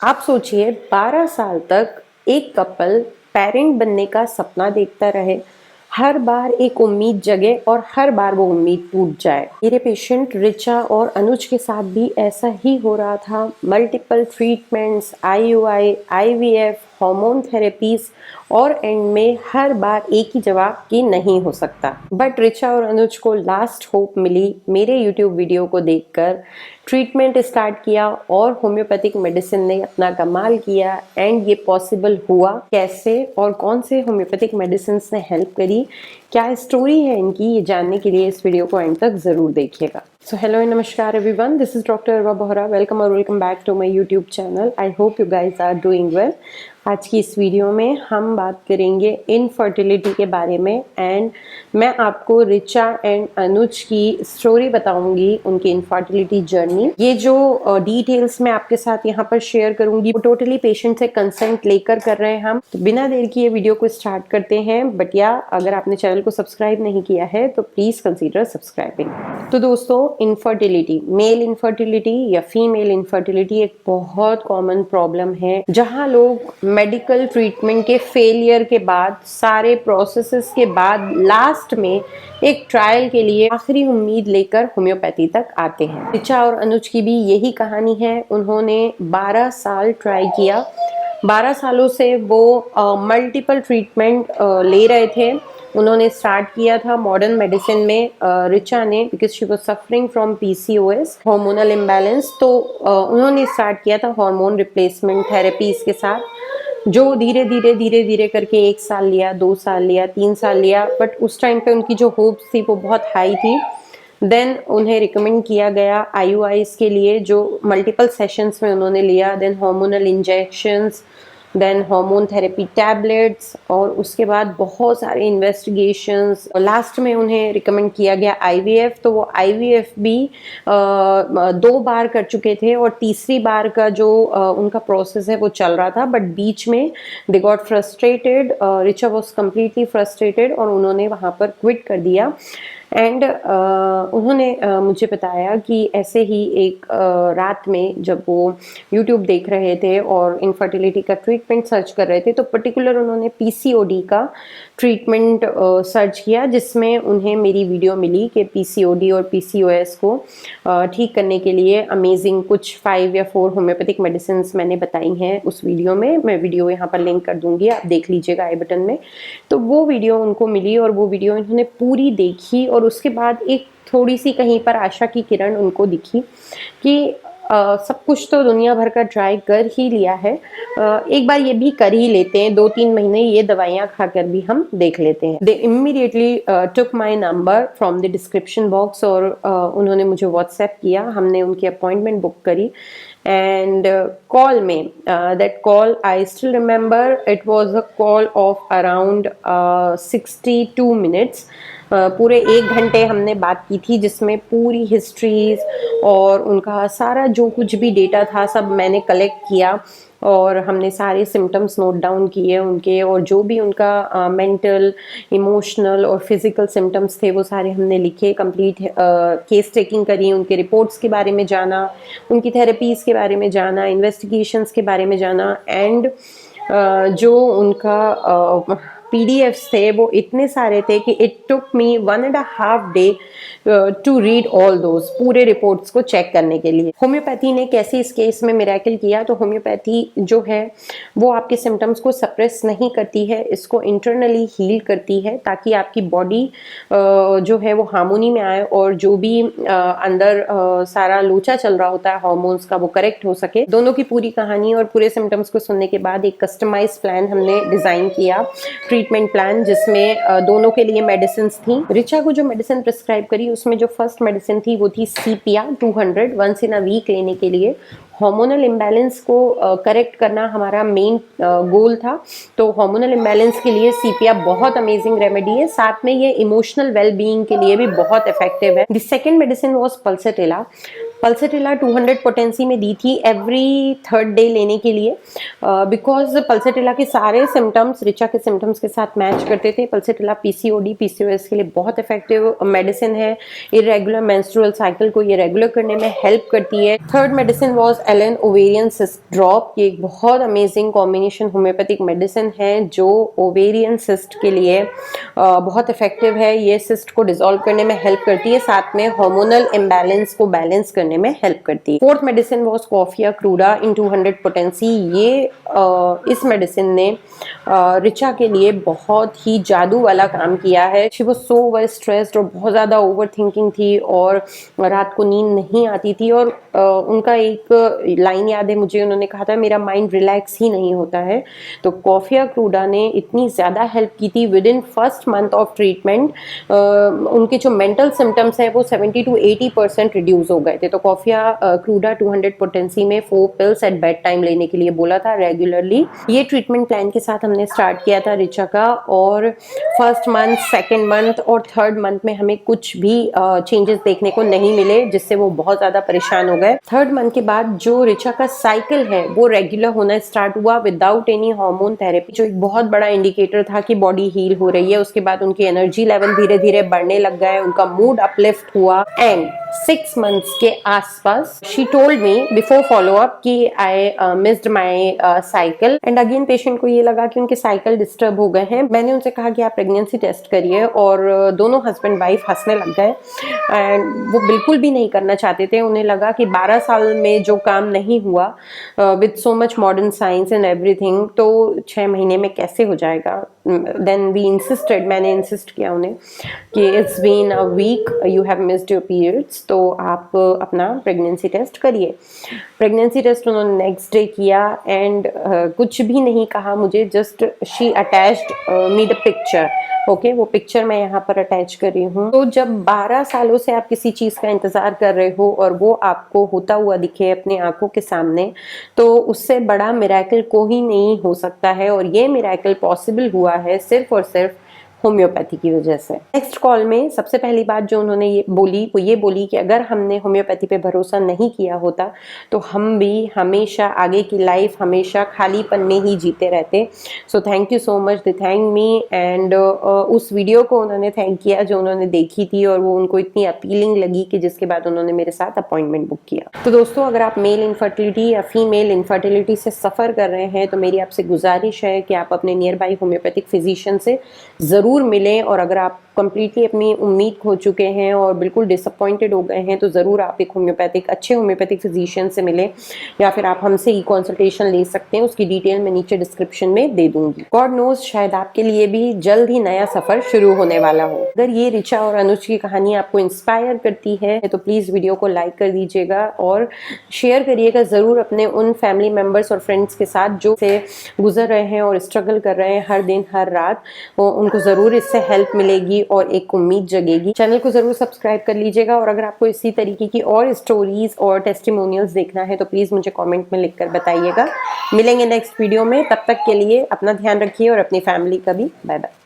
आप सोचिए 12 साल तक एक कपल पेरेंट बनने का सपना देखता रहे, हर बार एक उम्मीद जगे और हर बार वो उम्मीद टूट जाए। मेरे पेशेंट रिचा और अनुज के साथ भी ऐसा ही हो रहा था। Multiple treatments, IUI, IVF, hormone therapies और एंड में हर बार एक ही जवाब कि नहीं हो सकता। बट रिचा और अनुज को लास्ट होप मिली मेरे यूट्यूब वीडियो को देखकर। ट्रीटमेंट स्टार्ट किया और होम्योपैथिक मेडिसिन ने अपना कमाल किया एंड ये पॉसिबल हुआ कैसे और कौन से होम्योपैथिक मेडिसिन ने हेल्प करी, क्या स्टोरी है इनकी, ये जानने के लिए इस वीडियो को एंड तक जरूर देखिएगा। सो हेलो एंड नमस्कार everyone, this is doctor Arwa Bohra. Welcome और welcome back to my YouTube channel. I hope you guys are doing well. आज की इस वीडियो में हम बात करेंगे इनफर्टिलिटी के बारे में एंड मैं आपको रिचा एंड अनुज की स्टोरी बताऊंगी, उनकी इनफर्टिलिटी जर्नी। ये जो डिटेल्स मैं आपके साथ यहाँ पर शेयर करूंगी वो टोटली पेशेंट से कंसेंट लेकर कर रहे हैं हम। तो बिना देर किए वीडियो को स्टार्ट करते हैं। बट या अगर आपने चैनल को सब्सक्राइब नहीं किया है तो प्लीज कंसीडर सब्सक्राइबिंग। तो दोस्तों, इनफर्टिलिटी, मेल इनफर्टिलिटी या फीमेल इनफर्टिलिटी एक बहुत कॉमन प्रॉब्लम है, जहां लोग मेडिकल ट्रीटमेंट के फेलियर के बाद, सारे प्रोसेसेस के बाद लास्ट में एक ट्रायल के लिए आखिरी उम्मीद लेकर होम्योपैथी तक आते हैं। रिचा और अनुज की भी यही कहानी है। उन्होंने 12 साल ट्राई किया। 12 सालों से वो मल्टीपल ट्रीटमेंट ले रहे थे। उन्होंने स्टार्ट किया था मॉडर्न मेडिसिन में, रिचा ने, because she was suffering from PCOS, hormonal imbalance. तो उन्होंने स्टार्ट किया था हार्मोन रिप्लेसमेंट थेरेपीज के साथ, जो धीरे धीरे करके 1 साल लिया, 2 साल लिया, 3 साल लिया। बट उस टाइम पे उनकी जो होप्स थी वो बहुत हाई थी। देन उन्हें रिकमेंड किया गया आईयूआईस के लिए, जो मल्टीपल सेशंस में उन्होंने लिया। Then hormonal injections, then hormone therapy tablets, और उसके बाद बहुत सारे इन्वेस्टिगेशंस। लास्ट में उन्हें रिकमेंड किया गया आईवीएफ। तो वो आईवीएफ भी 2 बार कर चुके थे और तीसरी बार का जो उनका प्रोसेस है वो चल रहा था। बट बीच में they got frustrated, Richa was completely frustrated और उन्होंने वहाँ पर क्विट कर दिया। एंड उन्होंने मुझे बताया कि ऐसे ही एक रात में जब वो यूट्यूब देख रहे थे और इनफर्टिलिटी का ट्रीटमेंट सर्च कर रहे थे, तो पर्टिकुलर उन्होंने पीसीओडी का ट्रीटमेंट सर्च किया, जिसमें उन्हें मेरी वीडियो मिली कि पीसीओडी और पीसीओएस को ठीक करने के लिए अमेजिंग कुछ 5 या 4 होम्योपैथिक मेडिसिन मैंने बताई हैं उस वीडियो में। मैं वीडियो यहाँ पर लिंक कर दूंगी, आप देख लीजिएगा आई बटन में। तो वो वीडियो उनको मिली और वो वीडियो इन्होंने पूरी देखी और उसके बाद एक थोड़ी सी कहीं पर आशा की किरण उनको दिखी कि सब कुछ तो दुनिया भर का ट्राई कर ही लिया है, एक बार ये भी कर ही लेते हैं, 2-3 महीने ये दवाइयाँ खाकर भी हम देख लेते हैं। दे immediately took my number from the description box और उन्होंने मुझे व्हाट्सएप किया। हमने उनकी अपॉइंटमेंट बुक करी and call me, that call I still remember. It was a call of around 62 minutes. पूरे 1 घंटे हमने बात की थी, जिसमें पूरी हिस्ट्रीज और उनका सारा जो कुछ भी डेटा था सब मैंने कलेक्ट किया और हमने सारे सिम्टम्स नोट डाउन किए उनके, और जो भी उनका मेंटल, इमोशनल और फिजिकल सिम्टम्स थे वो सारे हमने लिखे। कंप्लीट केस टेकिंग करी, उनके रिपोर्ट्स के बारे में जाना, उनकी थेरेपीज़ के बारे में जाना, इन्वेस्टिगेशंस के बारे में जाना। एंड जो उनका पीडीएफ्स थे वो इतने सारे थे कि it took me 1.5 day to read all those, पूरे रिपोर्ट्स को चेक करने के लिए। होम्योपैथी ने कैसे इस केस में मिरेकल किया, तो होम्योपैथी जो है वो आपके सिम्टम्स को सप्रेस नहीं करती है, इसको इंटरनली हील करती है ताकि आपकी बॉडी जो है वो हार्मोनी में आए और जो भी अंदर सारा लोचा चल रहा होता है हार्मोन्स का वो करेक्ट हो सके। दोनों की पूरी कहानी और पूरे सिम्टम्स को सुनने के बाद एक कस्टमाइज प्लान हमने डिजाइन किया, ट्रीटमेंट प्लान, जिसमें दोनों के लिए मेडिसिन थी। रिचा को जो मेडिसिन प्रिस्क्राइब करी उसमें जो फर्स्ट मेडिसिन थी वो थी सीपिया 200 वंस इन अ वीक लेने के लिए। हार्मोनल इम्बैलेंस को करेक्ट करना हमारा मेन गोल था, तो हार्मोनल इम्बैलेंस के लिए सीपिया बहुत अमेजिंग रेमेडी है। साथ में ये इमोशनल वेलबीइंग के लिए भी बहुत इफेक्टिव है। The second medicine was Pulsatilla. Pulsatilla 200 potency में दी थी एवरी थर्ड डे लेने के लिए, बिकॉज पल्सेटिला के सारे सिम्टम्स रिचा के सिम्टम्स के साथ मैच करते थे। पल्सेटिला पीसीओडी पीसीओएस के लिए बहुत इफेक्टिव मेडिसिन है। इरेगुलर मेंस्ट्रुअल साइकिल को ये रेगुलर करने में हेल्प करती है। Third medicine was Elon ovarian cyst drop. ये एक बहुत अमेजिंग कॉम्बिनेशन होम्योपैथिक मेडिसिन है जो ओवेरियन सिस्ट के लिए बहुत इफेक्टिव है। ये सिस्ट को डिसॉल्व करने में हेल्प करती है, साथ में हार्मोनल इम्बैलेंस को बैलेंस करने में हेल्प करती है। Fourth medicine was coffea cruda in 200 potency. ये इस मेडिसिन ने रिचा के लिए बहुत ही जादू वाला काम किया है। She was so over stressed और बहुत ज़्यादा ओवर थिंकिंग थी और रात को नींद नहीं आती थी। और उनका एक लाइन याद है मुझे, उन्होंने कहा था मेरा माइंड रिलैक्स ही नहीं होता है। तो कॉफिया क्रूडा ने इतनी ज़्यादा हेल्प की थी। With in first month of treatment उनके जो मेंटल सिम्टम्स हैं वो 70 to 80% रिड्यूस हो गए थे। तो कॉफिया क्रूडा 200 पोटेंसी में 4 पिल्स एट बेड टाइम लेने के लिए बोला था रेगुलरली। ये ट्रीटमेंट प्लान के साथ हमने स्टार्ट किया था रिचा का, और फर्स्ट मंथ, सेकेंड मंथ और थर्ड मंथ में हमें कुछ भी चेंजेस देखने को नहीं मिले, जिससे वो बहुत ज़्यादा परेशान हो गए। थर्ड मंथ के बाद जो रिचा का साइकिल है वो रेगुलर होना स्टार्ट हुआ विदाउट एनी हार्मोन थेरेपी, जो एक बहुत बड़ा इंडिकेटर था कि बॉडी हील हो रही है। उसके बाद उनकी एनर्जी लेवल धीरे धीरे बढ़ने लग गए, उनका मूड अपलिफ्ट हुआ। एंड 6 months के आसपास she told me before follow up कि I missed my cycle. And again patient को ये लगा कि उनके साइकिल डिस्टर्ब हो गए हैं। मैंने उनसे कहा कि आप प्रेगनेंसी टेस्ट करिए, और दोनों हस्बैंड वाइफ हंसने लग गए। एंड वो बिल्कुल भी नहीं करना चाहते थे। उन्हें लगा कि 12 साल में जो काम नहीं हुआ with so much modern science and everything, तो 6 महीने में कैसे हो जाएगा। देन वी इंसिस्टेड, मैंने इंसिस्ट किया उन्हें कि it's been a week, you have missed your periods, तो आप अपना प्रेगनेंसी टेस्ट करिए। प्रेगनेंसी टेस्ट उन्होंने नेक्स्ट डे किया एंड कुछ भी नहीं कहा मुझे, just she attached me the picture. Okay, वो पिक्चर मैं यहाँ पर अटैच कर रही हूँ। तो जब 12 सालों से आप किसी चीज़ का इंतज़ार कर रहे हो और वो आपको होता हुआ दिखे अपनी आंखों के सामने, तो उससे बड़ा मिरेकल कोई नहीं हो सकता है। और ये मिरेकल पॉसिबल हुआ है सिर्फ और सिर्फ होम्योपैथी की वजह से। नेक्स्ट कॉल में सबसे पहली बात जो उन्होंने ये बोली वो ये बोली कि अगर हमने होम्योपैथी पे भरोसा नहीं किया होता तो हम भी हमेशा आगे की लाइफ हमेशा खालीपन में ही जीते रहते। So thank you so much, they thank me. And उस वीडियो को उन्होंने थैंक किया जो उन्होंने देखी थी, और वो उनको इतनी अपीलिंग लगी कि जिसके बाद उन्होंने मेरे साथ अपॉइंटमेंट बुक किया। तो दोस्तों, अगर आप मेल इनफर्टिलिटी या फीमेल इनफर्टिलिटी से सफ़र कर रहे हैं तो मेरी आपसे गुजारिश है कि आप अपने नियर बाई होम्योपैथिक फिजिशियन से ज़रूर मिलें। और अगर आप कंप्लीटली अपनी उम्मीद खो चुके हैं और बिल्कुल डिसअपॉइंटेड हो गए हैं तो ज़रूर आप एक अच्छे होम्योपैथिक फिजिशियन से मिलें, या फिर आप हमसे ई कंसल्टेशन ले सकते हैं। उसकी डिटेल मैं नीचे डिस्क्रिप्शन में दे दूंगी। गॉड नोज, शायद आपके लिए भी जल्द ही नया सफ़र शुरू होने वाला हो। अगर ये रिचा और अनुज की कहानी आपको इंस्पायर करती है तो प्लीज़ वीडियो को लाइक कर दीजिएगा और शेयर करिएगा ज़रूर अपने उन फैमिली मेम्बर्स और फ्रेंड्स के साथ जो से गुजर रहे हैं और स्ट्रगल कर रहे हैं हर दिन हर रात। उनको ज़रूर इससे हेल्प मिलेगी और एक उम्मीद जगेगी। चैनल को ज़रूर सब्सक्राइब कर लीजिएगा, और अगर आपको इसी तरीके की और स्टोरीज और टेस्टिमोनियल्स देखना है तो प्लीज़ मुझे कमेंट में लिखकर बताइएगा। मिलेंगे नेक्स्ट वीडियो में, तब तक के लिए अपना ध्यान रखिए और अपनी फैमिली का भी। Bye bye.